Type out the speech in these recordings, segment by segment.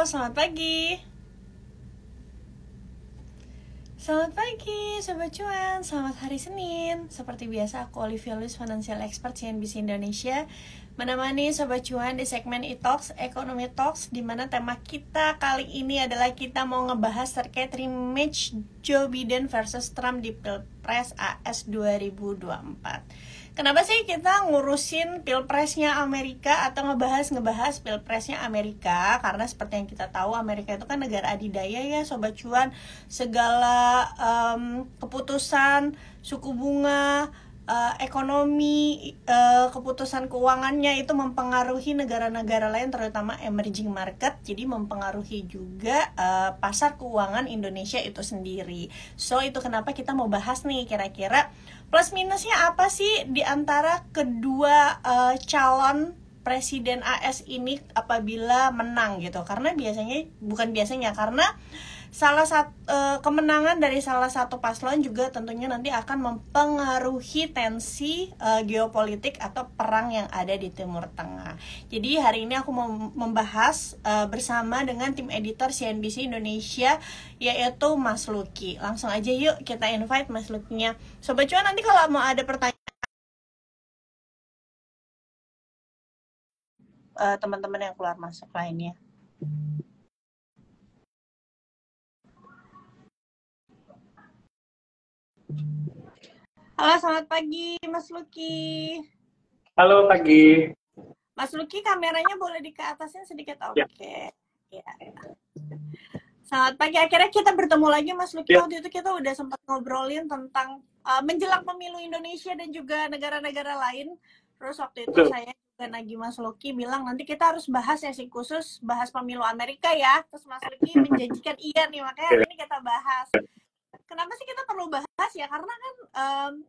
selamat pagi. Selamat pagi, Sobat Cuan. Selamat hari Senin. Seperti biasa, aku Olivia Luz, Financial Expert CNBC Indonesia, menemani Sobat Cuan di segmen e-Talks, Economy Talks, di mana tema kita kali ini adalah kita mau ngebahas terkait rematch Joe Biden versus Trump di Pilpres AS 2024. Kenapa sih kita ngurusin pilpresnya Amerika atau ngebahas pilpresnya Amerika? Karena seperti yang kita tahu, Amerika itu kan negara adidaya ya, Sobat Cuan. Segala keputusan suku bunga, ekonomi, keputusan keuangannya itu mempengaruhi negara-negara lain, terutama emerging market. Jadi mempengaruhi juga pasar keuangan Indonesia itu sendiri. So itu kenapa kita mau bahas nih, kira-kira plus minusnya apa sih di antara kedua calon presiden AS ini apabila menang gitu. Karena karena kemenangan dari salah satu paslon juga tentunya nanti akan mempengaruhi tensi geopolitik atau perang yang ada di Timur Tengah. Jadi hari ini aku mau membahas bersama dengan tim editor CNBC Indonesia, yaitu Mas Lucky. Langsung aja yuk kita invite Mas Lucky-nya. Sobat Cuan, nanti kalau mau ada pertanyaan teman-teman yang keluar masuk lainnya. Halo, selamat pagi Mas Lucky. Halo, pagi. Mas Lucky, kameranya boleh di ke atasnya sedikit? Oke. Ya. Selamat pagi, akhirnya kita bertemu lagi Mas Lucky. Waktu itu kita udah sempat ngobrolin tentang menjelang pemilu Indonesia dan juga negara-negara lain. Terus waktu itu saya juga nagih Mas Lucky bilang nanti kita harus bahas sesi khusus, bahas pemilu Amerika ya. Terus Mas Lucky menjanjikan iya nih, makanya hari ini kita bahas. Kenapa sih kita perlu bahas ya? Karena kan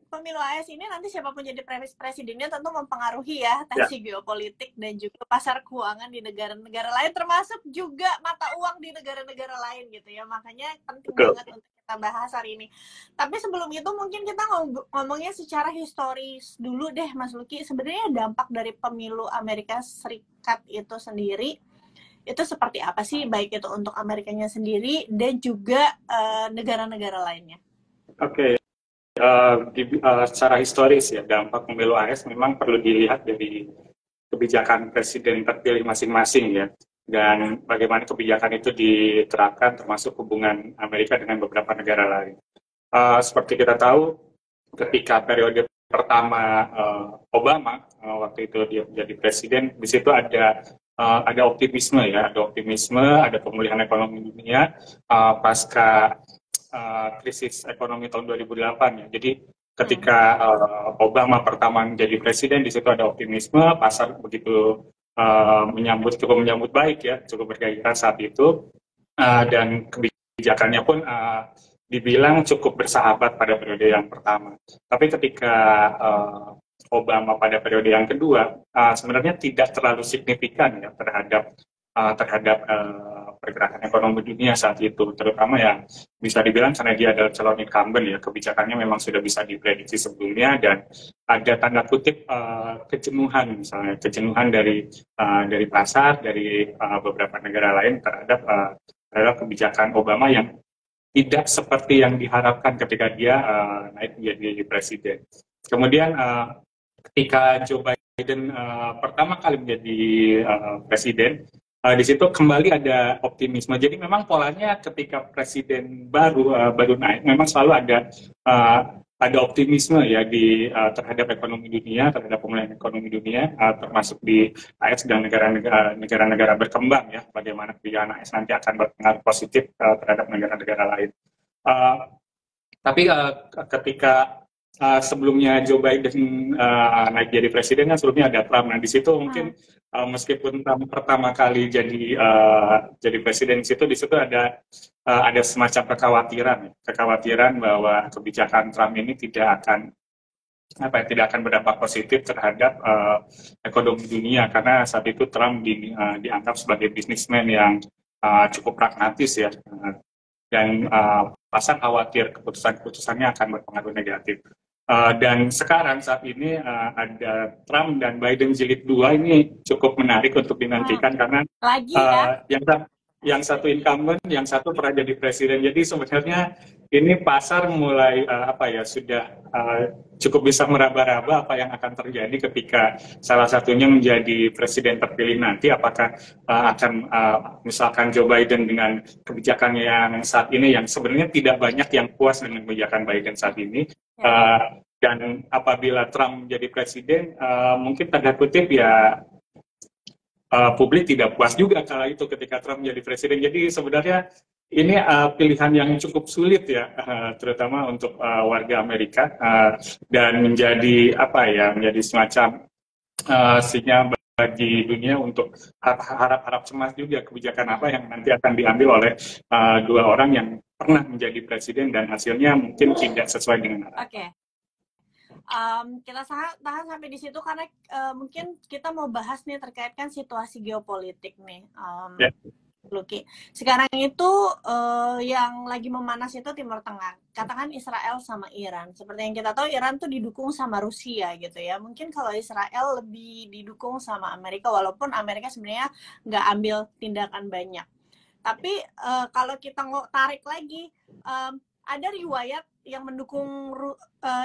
pemilu AS ini nanti siapapun jadi presidennya tentu mempengaruhi ya tensi geopolitik dan juga pasar keuangan di negara-negara lain, termasuk juga mata uang di negara-negara lain gitu ya. Makanya penting banget untuk kita bahas hari ini. Tapi sebelum itu mungkin kita ngomongnya secara historis dulu deh Mas Lucky. Sebenarnya dampak dari pemilu Amerika Serikat itu sendiri itu seperti apa sih, baik itu untuk Amerikanya sendiri dan juga negara-negara lainnya? Oke. Secara historis ya, dampak pemilu AS memang perlu dilihat dari kebijakan presiden terpilih masing-masing ya, dan bagaimana kebijakan itu diterapkan termasuk hubungan Amerika dengan beberapa negara lain. Seperti kita tahu, ketika periode pertama Obama waktu itu dia menjadi presiden, di situ ada optimisme ya, ada pemulihan ekonomi dunia pasca krisis ekonomi tahun 2008 ya. Jadi ketika Obama pertama menjadi presiden, di situ ada optimisme, pasar begitu cukup menyambut baik ya, cukup bergairah saat itu, dan kebijakannya pun dibilang cukup bersahabat pada periode yang pertama. Tapi ketika Obama pada periode yang kedua sebenarnya tidak terlalu signifikan ya terhadap pergerakan ekonomi dunia saat itu, terutama yang bisa dibilang karena dia adalah calon incumbent ya, kebijakannya memang sudah bisa diprediksi sebelumnya, dan ada tanda kutip kejenuhan dari pasar, dari beberapa negara lain terhadap kebijakan Obama yang tidak seperti yang diharapkan ketika dia naik menjadi presiden. Kemudian ketika Joe Biden pertama kali menjadi presiden, di situ kembali ada optimisme. Jadi memang polanya ketika presiden baru naik, memang selalu ada optimisme ya terhadap ekonomi dunia, terhadap pemulihan ekonomi dunia, termasuk di AS dan negara-negara berkembang ya, bagaimana kebijakan AS nanti akan berpengaruh positif terhadap negara-negara lain. Tapi ketika sebelumnya Joe Biden naik jadi presiden, kan sebelumnya ada Trump. Nah di situ mungkin meskipun Trump pertama kali jadi presiden, di situ ada semacam kekhawatiran bahwa kebijakan Trump ini tidak akan berdampak positif terhadap ekonomi dunia, karena saat itu Trump dianggap sebagai bisnismen yang cukup pragmatis ya, dan pasar khawatir keputusannya akan berpengaruh negatif. Dan sekarang saat ini ada Trump dan Biden jilid 2, ini cukup menarik untuk dinantikan karena lagi ya? yang satu incumbent, yang satu pernah jadi presiden. Jadi sebenarnya ini pasar mulai apa ya sudah cukup bisa meraba-raba apa yang akan terjadi ketika salah satunya menjadi presiden terpilih nanti. Apakah akan misalkan Joe Biden dengan kebijakannya yang saat ini, yang sebenarnya tidak banyak yang puas dengan kebijakan Biden saat ini. Dan apabila Trump menjadi presiden, mungkin tanda kutip ya publik tidak puas juga kala itu ketika Trump menjadi presiden. Jadi sebenarnya ini pilihan yang cukup sulit ya, terutama untuk warga Amerika, dan menjadi apa ya, menjadi semacam sinyal bagi dunia untuk harap-harap cemas juga kebijakan apa yang nanti akan diambil oleh dua orang yang pernah menjadi presiden dan hasilnya mungkin tidak sesuai dengan harapan. Oke. Kita tahan sampai di situ karena mungkin kita mau bahas nih terkait kan situasi geopolitik nih, Lucky. Sekarang itu yang lagi memanas itu Timur Tengah. Katakan Israel sama Iran. Seperti yang kita tahu, Iran tuh didukung sama Rusia gitu ya. Mungkin kalau Israel lebih didukung sama Amerika, walaupun Amerika sebenarnya nggak ambil tindakan banyak. Tapi kalau kita tarik lagi, ada riwayat yang mendukung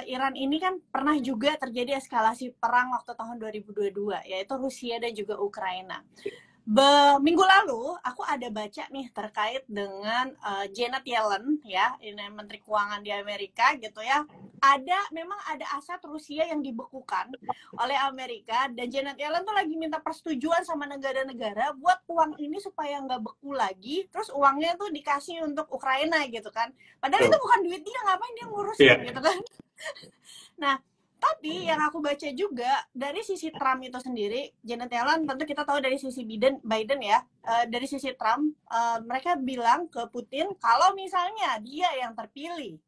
Iran ini kan pernah juga terjadi eskalasi perang waktu tahun 2022, yaitu Rusia dan juga Ukraina. Minggu lalu aku ada baca nih terkait dengan Janet Yellen ya, ini Menteri Keuangan di Amerika gitu ya. Memang ada aset Rusia yang dibekukan oleh Amerika, dan Janet Yellen tuh lagi minta persetujuan sama negara-negara buat uang ini supaya nggak beku lagi, terus uangnya tuh dikasih untuk Ukraina gitu kan. Padahal itu bukan duit dia, ngapain dia ngurusin gitu kan. Nah, tapi yang aku baca juga dari sisi Trump itu sendiri, Janet Yellen tentu kita tahu dari sisi Biden ya, dari sisi Trump mereka bilang ke Putin kalau misalnya dia yang terpilih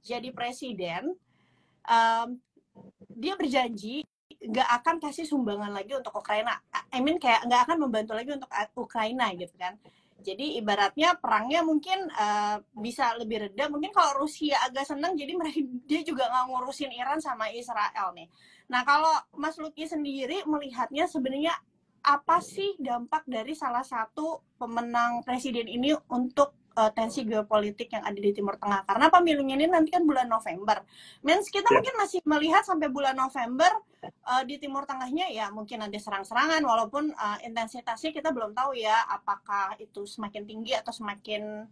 jadi presiden, dia berjanji nggak akan kasih sumbangan lagi untuk Ukraina. Kayak nggak akan membantu lagi untuk Ukraina gitu kan. Jadi ibaratnya perangnya mungkin bisa lebih reda. Mungkin kalau Rusia agak senang, jadi dia juga nggak ngurusin Iran sama Israel nih. Nah, kalau Mas Lucky sendiri melihatnya sebenarnya apa sih dampak dari salah satu pemenang presiden ini untuk tensi geopolitik yang ada di Timur Tengah? Karena pemilunya ini nanti kan bulan November. Kita mungkin masih melihat sampai bulan November di Timur Tengahnya ya mungkin ada serang-serangan, walaupun intensitasnya kita belum tahu ya apakah itu semakin tinggi atau semakin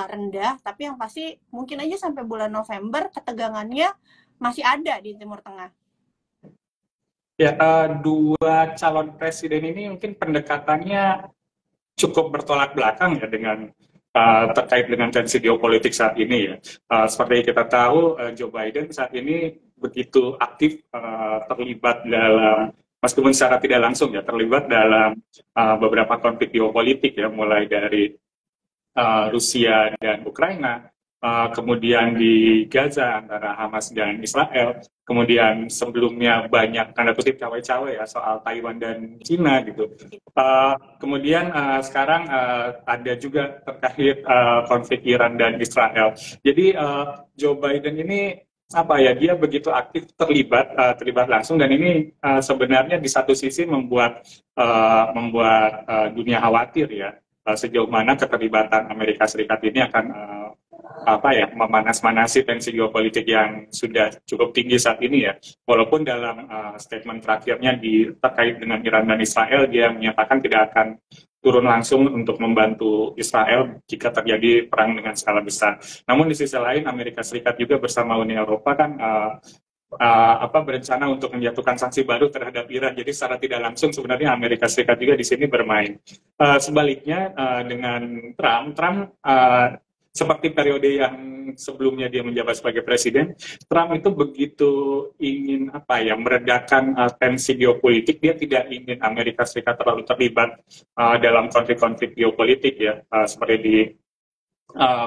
rendah. Tapi yang pasti mungkin aja sampai bulan November ketegangannya masih ada di Timur Tengah. Ya, dua calon presiden ini mungkin pendekatannya cukup bertolak belakang ya dengan terkait dengan tensi geopolitik saat ini ya. Seperti kita tahu, Joe Biden saat ini begitu aktif terlibat dalam, meskipun secara tidak langsung ya, terlibat dalam beberapa konflik geopolitik ya, mulai dari Rusia dan Ukraina, kemudian di Gaza antara Hamas dan Israel, kemudian sebelumnya banyak tanda kutip cawe-cawe ya soal Taiwan dan Cina gitu. Kemudian sekarang ada juga terkait konflik Iran dan Israel. Jadi Joe Biden ini apa ya, dia begitu aktif terlibat langsung, dan ini sebenarnya di satu sisi membuat dunia khawatir ya, sejauh mana keterlibatan Amerika Serikat ini akan memanas-manasi tensi geopolitik yang sudah cukup tinggi saat ini ya. Walaupun dalam statement terakhirnya terkait dengan Iran dan Israel, dia menyatakan tidak akan turun langsung untuk membantu Israel jika terjadi perang dengan skala besar. Namun di sisi lain, Amerika Serikat juga bersama Uni Eropa kan berencana untuk menjatuhkan sanksi baru terhadap Iran. Jadi secara tidak langsung sebenarnya Amerika Serikat juga di sini bermain. Sebaliknya dengan Trump seperti periode yang sebelumnya dia menjabat sebagai presiden, Trump itu begitu ingin meredakan tensi geopolitik. Dia tidak ingin Amerika Serikat terlalu terlibat dalam konflik-konflik geopolitik ya, seperti di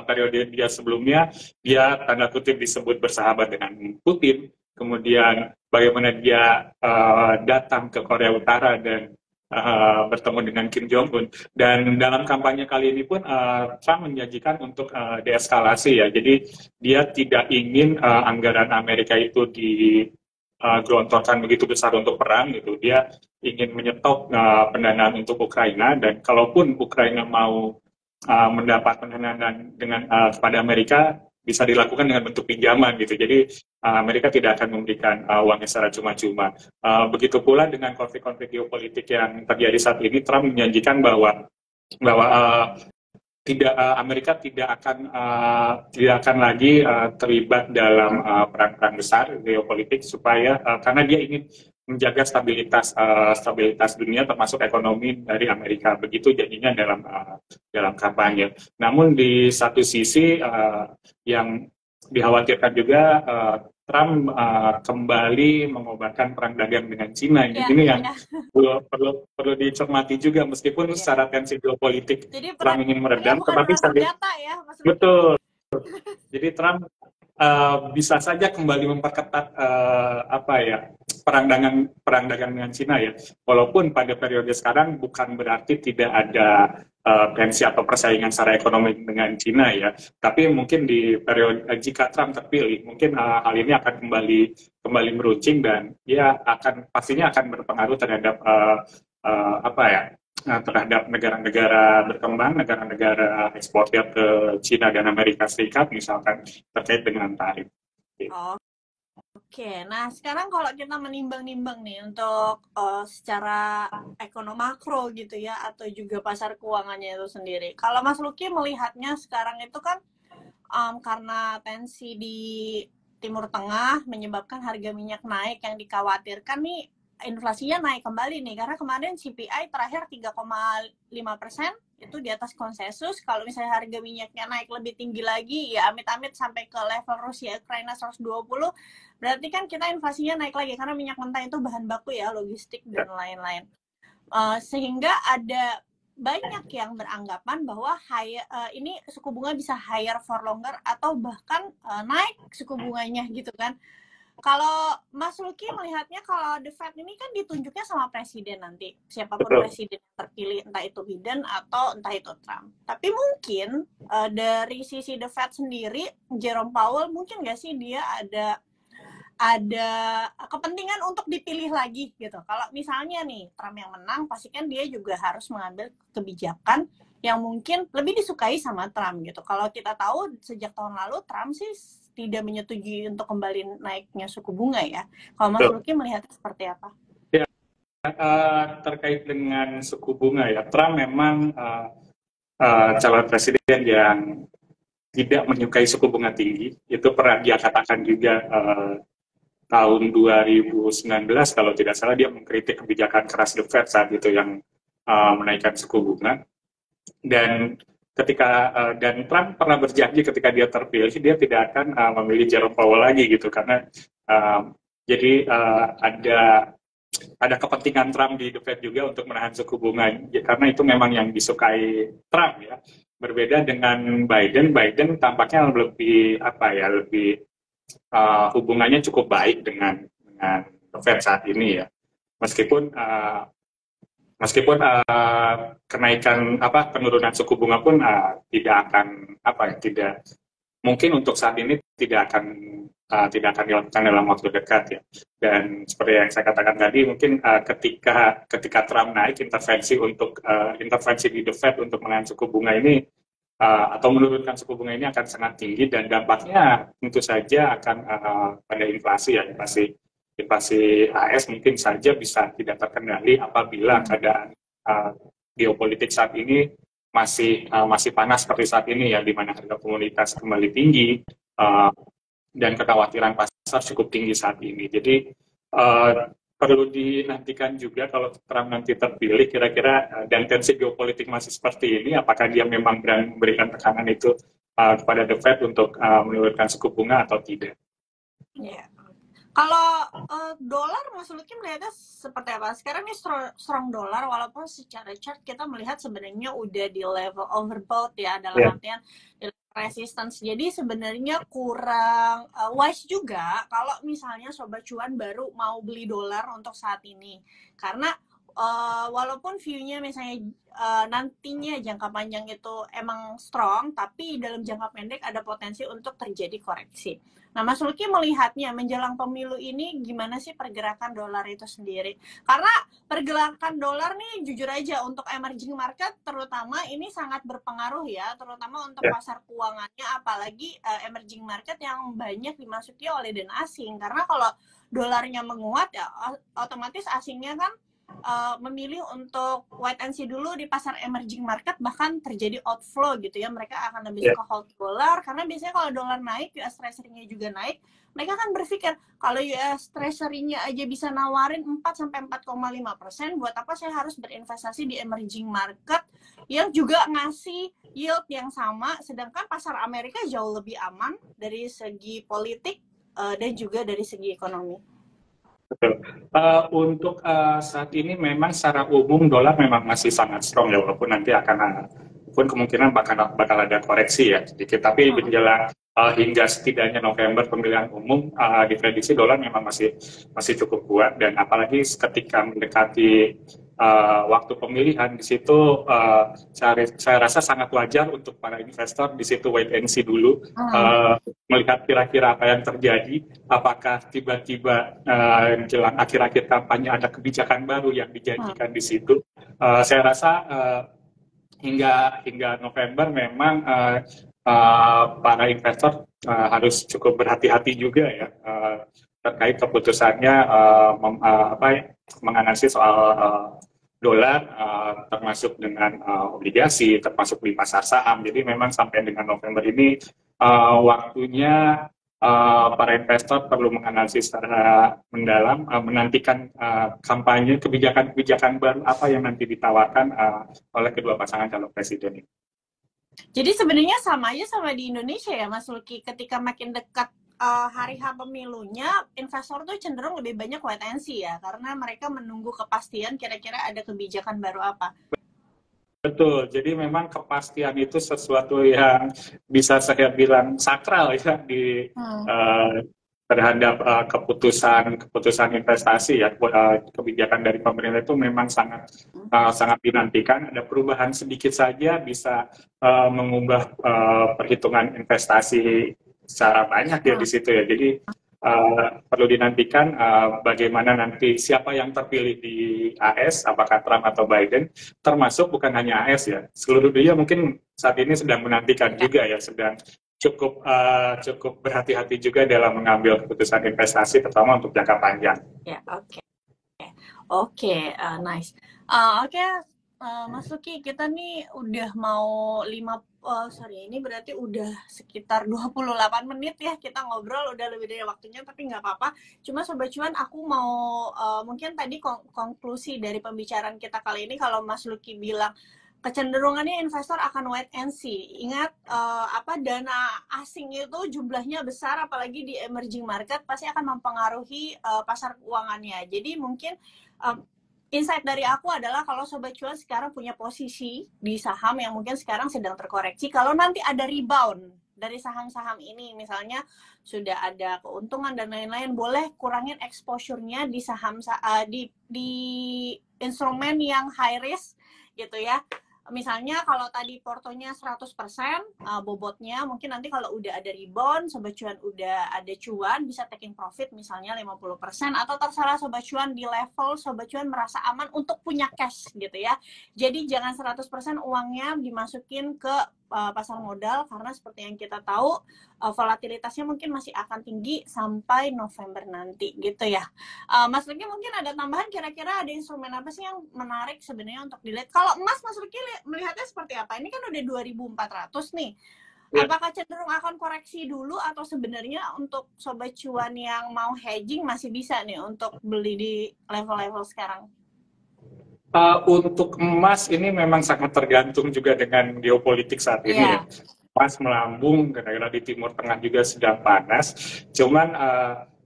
periode dia sebelumnya, dia tanda kutip disebut bersahabat dengan Putin. Kemudian bagaimana dia datang ke Korea Utara dan bertemu dengan Kim Jong-un. Dan dalam kampanye kali ini pun Trump menjanjikan untuk deeskalasi ya. Jadi dia tidak ingin anggaran Amerika itu digelontorkan begitu besar untuk perang gitu. Dia ingin menyetop pendanaan untuk Ukraina, dan kalaupun Ukraina mau mendapat pendanaan dengan kepada Amerika bisa dilakukan dengan bentuk pinjaman gitu. Jadi Amerika tidak akan memberikan uangnya secara cuma-cuma. Begitu pula dengan konflik-konflik geopolitik yang terjadi saat ini, Trump menjanjikan bahwa tidak Amerika tidak akan lagi terlibat dalam perang-perang besar geopolitik supaya karena dia ingin menjaga stabilitas dunia termasuk ekonomi dari Amerika, begitu janjinya dalam kampanye. Namun di satu sisi yang dikhawatirkan juga Trump kembali mengobarkan perang dagang dengan Cina. Ini yang perlu dicermati juga, meskipun secara tensi geopolitik Jadi Trump ingin meredam, tetapi senjata ya, betul. Jadi Trump bisa saja kembali memperketat perang dagang dengan Cina ya. Walaupun pada periode sekarang bukan berarti tidak ada tensi atau persaingan secara ekonomi dengan Cina ya. Tapi mungkin di periode jika Trump terpilih, mungkin hal ini akan kembali meruncing dan pastinya akan berpengaruh terhadap terhadap negara-negara berkembang, negara-negara eksportir ke Cina dan Amerika Serikat misalkan terkait dengan tarif. Oke, nah sekarang kalau kita menimbang-nimbang nih untuk secara ekonomi makro gitu ya, atau juga pasar keuangannya itu sendiri. Kalau Mas Lucky melihatnya sekarang itu kan karena tensi di Timur Tengah menyebabkan harga minyak naik, yang dikhawatirkan nih inflasinya naik kembali nih, karena kemarin CPI terakhir 3,5% itu di atas konsensus. Kalau misalnya harga minyaknya naik lebih tinggi lagi, ya amit-amit sampai ke level Rusia Ukraina 120, berarti kan kita inflasinya naik lagi, karena minyak mentah itu bahan baku ya, logistik dan lain-lain. Sehingga ada banyak yang beranggapan bahwa ini suku bunga bisa higher for longer atau bahkan naik suku bunganya gitu kan. Kalau Mas Lucky melihatnya, kalau The Fed ini kan ditunjuknya sama presiden nanti, siapapun presiden yang terpilih, entah itu Biden atau entah itu Trump. Tapi mungkin dari sisi The Fed sendiri, Jerome Powell mungkin nggak sih dia ada kepentingan untuk dipilih lagi gitu. Kalau misalnya nih Trump yang menang, pasti kan dia juga harus mengambil kebijakan yang mungkin lebih disukai sama Trump gitu. Kalau kita tahu sejak tahun lalu Trump sih tidak menyetujui untuk kembali naiknya suku bunga ya. Kalau Mas Lucky melihatnya seperti apa? Ya, terkait dengan suku bunga ya, Trump memang calon presiden yang tidak menyukai suku bunga tinggi. Itu pernah dia katakan juga tahun 2019 kalau tidak salah, dia mengkritik kebijakan keras The Fed saat itu yang menaikkan suku bunga. Dan dan Trump pernah berjanji ketika dia terpilih dia tidak akan memilih Jerome Powell lagi gitu, karena jadi ada kepentingan Trump di The Fed juga untuk menahan suku bunga ya, karena itu memang yang disukai Trump ya. Berbeda dengan Biden tampaknya lebih hubungannya cukup baik dengan The Fed saat ini ya. Meskipun penurunan suku bunga pun tidak mungkin untuk saat ini tidak akan dilakukan dalam waktu dekat ya. Dan seperti yang saya katakan tadi, mungkin ketika Trump naik, intervensi di The Fed untuk menahan suku bunga ini atau menurunkan suku bunga ini akan sangat tinggi, dan dampaknya tentu saja akan pada inflasi ya. Inflasi AS mungkin saja bisa tidak terkendali apabila keadaan geopolitik saat ini masih panas seperti saat ini ya, di mana harga komoditas kembali tinggi dan kekhawatiran pasar cukup tinggi saat ini. Jadi perlu dinantikan juga kalau Trump nanti terpilih, kira-kira dan tensi geopolitik masih seperti ini, apakah dia memang berani memberikan tekanan itu kepada The Fed untuk menurunkan suku bunga atau tidak. Yeah. Kalau dolar, Mas Lucky melihatnya seperti apa? Sekarang ini strong dolar, walaupun secara chart kita melihat sebenarnya udah di level overbought ya, dalam artian resistance. Jadi sebenarnya kurang wise juga kalau misalnya Sobat Cuan baru mau beli dolar untuk saat ini. Karena walaupun view-nya misalnya nantinya jangka panjang itu emang strong, tapi dalam jangka pendek ada potensi untuk terjadi koreksi. Nah, Mas Luki melihatnya menjelang pemilu ini gimana sih pergerakan dolar itu sendiri? Karena pergerakan dolar nih jujur aja untuk emerging market terutama ini sangat berpengaruh ya, terutama untuk Ya. pasar keuangannya, apalagi emerging market yang banyak dimasuki oleh dana asing. Karena kalau dolarnya menguat ya otomatis asingnya kan memilih untuk wait and see dulu di pasar emerging market, bahkan terjadi outflow gitu ya. Mereka akan lebih Ya. suka hold dolar karena biasanya kalau dolar naik, US Treasury-nya juga naik. Mereka kan berpikir kalau US Treasury-nya aja bisa nawarin 4-4,5%, buat apa saya harus berinvestasi di emerging market yang juga ngasih yield yang sama, sedangkan pasar Amerika jauh lebih aman dari segi politik dan juga dari segi ekonomi. Betul. Untuk saat ini memang secara umum dolar memang masih sangat strong ya, walaupun nanti pun kemungkinan bakal ada koreksi ya sedikit, tapi menjelang hingga setidaknya November pemilihan umum diprediksi dolar memang masih cukup kuat, dan apalagi ketika mendekati waktu pemilihan di situ saya rasa sangat wajar untuk para investor di situ wait and see dulu, melihat kira-kira apa yang terjadi. Apakah tiba-tiba jelang akhir-akhir kampanye ada kebijakan baru yang dijanjikan di situ? Saya rasa hingga November memang para investor harus cukup berhati-hati juga ya terkait keputusannya menganalisis soal dolar, termasuk dengan obligasi, termasuk di pasar saham. Jadi memang sampai dengan November ini waktunya para investor perlu menganalisis secara mendalam, menantikan kampanye kebijakan-kebijakan baru apa yang nanti ditawarkan oleh kedua pasangan calon presiden ini. Jadi sebenarnya sama aja sama di Indonesia ya, Mas Luki. Ketika makin dekat hari H pemilunya, investor tuh cenderung lebih banyak wait and see ya, karena mereka menunggu kepastian kira-kira ada kebijakan baru apa. Betul, jadi memang kepastian itu sesuatu yang bisa saya bilang sakral ya terhadap keputusan investasi ya. Kebijakan dari pemerintah itu memang sangat dinantikan. Ada perubahan sedikit saja bisa mengubah perhitungan investasi secara banyak ya di situ ya. Jadi perlu dinantikan bagaimana nanti siapa yang terpilih di AS, apakah Trump atau Biden, termasuk bukan hanya AS ya, seluruh dunia mungkin saat ini sedang menantikan juga ya, sedang cukup berhati-hati juga dalam mengambil keputusan investasi, terutama untuk jangka panjang. Ya, oke, nice. Oke, Mas Luki, kita nih udah mau ini berarti udah sekitar 28 menit ya kita ngobrol, udah lebih dari waktunya, tapi nggak apa-apa. Cuma Sobat Cuan, aku mau mungkin tadi konklusi dari pembicaraan kita kali ini, kalau Mas Luki bilang kecenderungannya investor akan wait and see. Ingat, dana asing itu jumlahnya besar, apalagi di emerging market, pasti akan mempengaruhi pasar keuangannya. Jadi mungkin insight dari aku adalah kalau Sobat Cuan sekarang punya posisi di saham yang mungkin sekarang sedang terkoreksi, kalau nanti ada rebound dari saham-saham ini, misalnya sudah ada keuntungan dan lain-lain, boleh kurangin exposure-nya di saham di instrumen yang high risk gitu ya. Misalnya kalau tadi portonya 100% bobotnya, mungkin nanti kalau udah ada rebound, Sobat Cuan udah ada cuan, bisa taking profit misalnya 50%, atau terserah Sobat Cuan di level Sobat Cuan merasa aman untuk punya cash gitu ya. Jadi jangan 100% uangnya dimasukin ke pasar modal, karena seperti yang kita tahu volatilitasnya mungkin masih akan tinggi sampai November nanti gitu ya. Mas Luki mungkin ada tambahan, kira-kira ada instrumen apa sih yang menarik sebenarnya untuk dilihat? Kalau emas, Mas Luki melihatnya seperti apa? Ini kan udah 2.400 nih. Apakah cenderung akan koreksi dulu, atau sebenarnya untuk Sobat Cuan yang mau hedging masih bisa nih untuk beli di level-level sekarang? Untuk emas ini memang sangat tergantung juga dengan geopolitik saat ini ya. Emas melambung, karena di Timur Tengah juga sedang panas. Cuman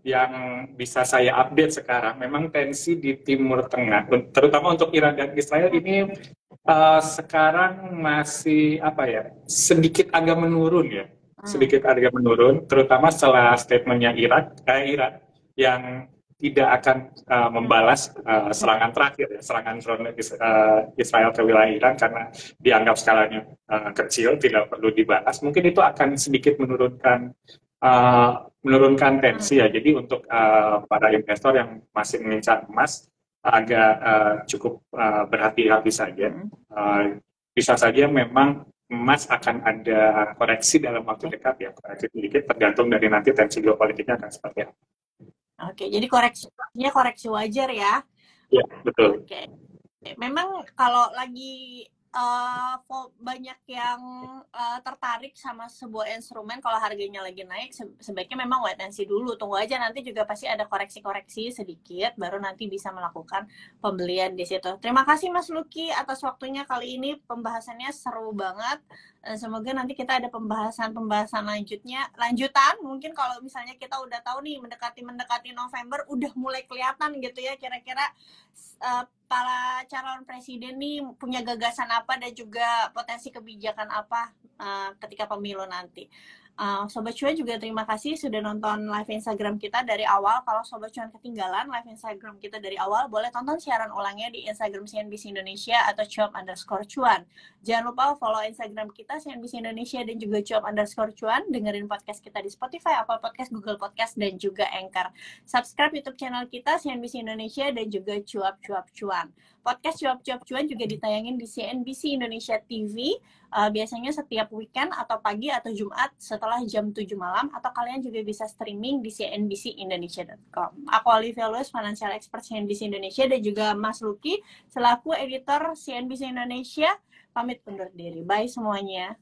yang bisa saya update sekarang, memang tensi di Timur Tengah, terutama untuk Iran dan Israel ini sekarang masih sedikit agak menurun ya, sedikit agak menurun, terutama setelah statementnya Iran yang tidak akan membalas serangan terakhir, ya, serangan drone Israel ke wilayah Iran karena dianggap skalanya kecil, tidak perlu dibalas. Mungkin itu akan sedikit menurunkan tensi ya. Jadi untuk para investor yang masih mengincar emas agak cukup berhati-hati saja. Bisa saja memang emas akan ada koreksi dalam waktu dekat ya, koreksi sedikit tergantung dari nanti tensi geopolitiknya akan seperti apa. Oke, jadi koreksinya koreksi wajar ya. Iya, betul. Oke. Memang kalau lagi banyak yang tertarik sama sebuah instrumen, kalau harganya lagi naik, sebaiknya memang wait and see dulu. Tunggu aja, nanti juga pasti ada koreksi-koreksi sedikit, baru nanti bisa melakukan pembelian di situ. Terima kasih Mas Lucky atas waktunya kali ini, pembahasannya seru banget. Semoga nanti kita ada pembahasan lanjutan. Mungkin kalau misalnya kita udah tahu nih mendekati November, udah mulai kelihatan gitu ya kira-kira para calon presiden nih punya gagasan apa dan juga potensi kebijakan apa ketika pemilu nanti. Sobat Cuan juga terima kasih sudah nonton live Instagram kita dari awal. Kalau Sobat Cuan ketinggalan live Instagram kita dari awal, boleh tonton siaran ulangnya di Instagram CNBC Indonesia atau cuap_cuan. Jangan lupa follow Instagram kita CNBC Indonesia dan juga cuap_cuan. Dengerin podcast kita di Spotify, Apple Podcast, Google Podcast, dan juga Anchor. Subscribe YouTube channel kita CNBC Indonesia dan juga cuap_cuan. Podcast cuap_cuan juga ditayangin di CNBC Indonesia TV. Biasanya setiap weekend atau pagi atau Jumat setelah jam 7 malam, atau kalian juga bisa streaming di cnbcindonesia.com. Aku Olivia Lewis, Financial Expert CNBC Indonesia, dan juga Mas Lucky selaku editor CNBC Indonesia pamit undur diri. Bye semuanya.